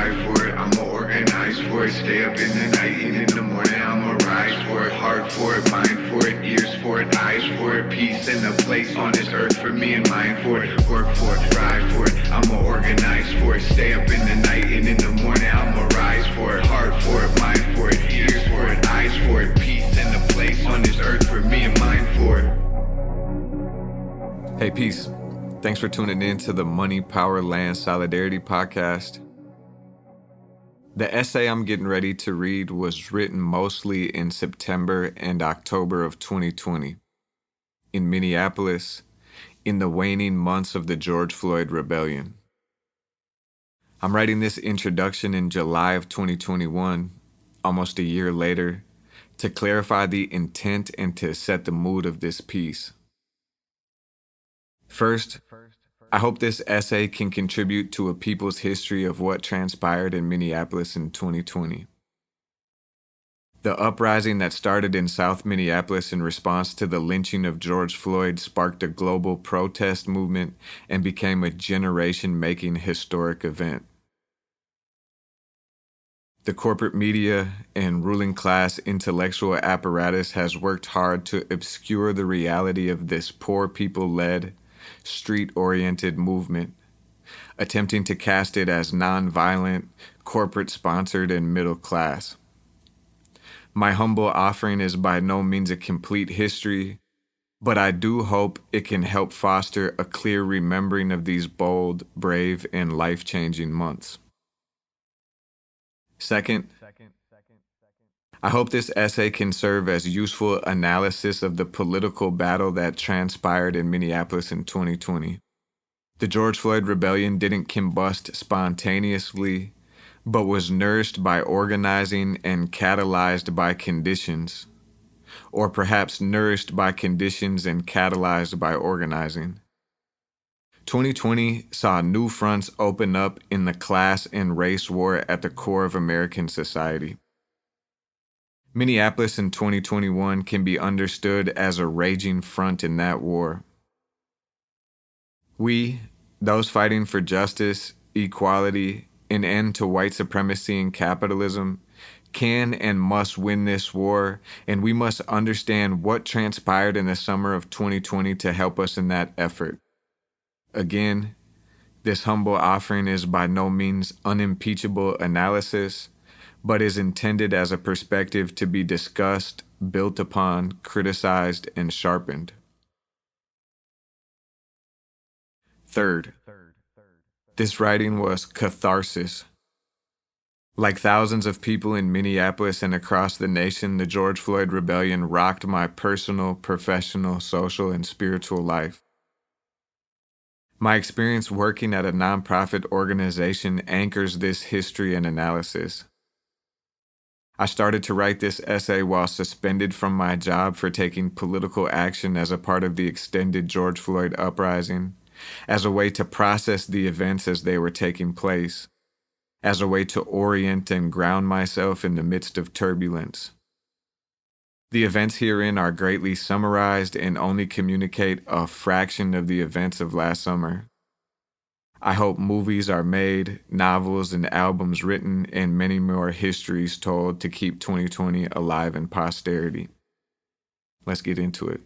strive for it, I'ma organize for it. Stay up in the night and in the morning, I'ma rise for it. Heart for it, mind for it, ears for it, eyes for it. Peace and a place on this earth for me and mine for it. Work for it, strive for it, I'ma organize for it. Stay up in the night and in the morning, I'ma rise for it. Heart for it, mind for it, ears for it, eyes for it. Peace and a place on this earth for me and mine for it. Hey, peace. Thanks for tuning in to the Money, Power, Land, Solidarity podcast. The essay I'm getting ready to read was written mostly in September and October of 2020 in Minneapolis in the waning months of the George Floyd rebellion. I'm writing this introduction in July of 2021, almost a year later, to clarify the intent and to set the mood of this piece. First, I hope this essay can contribute to a people's history of what transpired in Minneapolis in 2020. The uprising that started in South Minneapolis in response to the lynching of George Floyd sparked a global protest movement and became a generation-making historic event. The corporate media and ruling class intellectual apparatus has worked hard to obscure the reality of this poor people-led, street-oriented movement, attempting to cast it as nonviolent, corporate-sponsored, and middle class. My humble offering is by no means a complete history, but I do hope it can help foster a clear remembering of these bold, brave, and life-changing months. Second, I hope this essay can serve as useful analysis of the political battle that transpired in Minneapolis in 2020. The George Floyd rebellion didn't combust spontaneously, but was nourished by organizing and catalyzed by conditions, or perhaps nourished by conditions and catalyzed by organizing. 2020 saw new fronts open up in the class and race war at the core of American society. Minneapolis in 2021 can be understood as a raging front in that war. We, those fighting for justice, equality, an end to white supremacy and capitalism, can and must win this war, and we must understand what transpired in the summer of 2020 to help us in that effort. Again, this humble offering is by no means unimpeachable analysis, but is intended as a perspective to be discussed, built upon, criticized, and sharpened. Third, this writing was catharsis. Like thousands of people in Minneapolis and across the nation, the George Floyd rebellion rocked my personal, professional, social, and spiritual life. My experience working at a nonprofit organization anchors this history and analysis. I started to write this essay while suspended from my job for taking political action as a part of the extended George Floyd uprising, as a way to process the events as they were taking place, as a way to orient and ground myself in the midst of turbulence. The events herein are greatly summarized and only communicate a fraction of the events of last summer. I hope movies are made, novels and albums written, and many more histories told to keep 2020 alive in posterity. Let's get into it.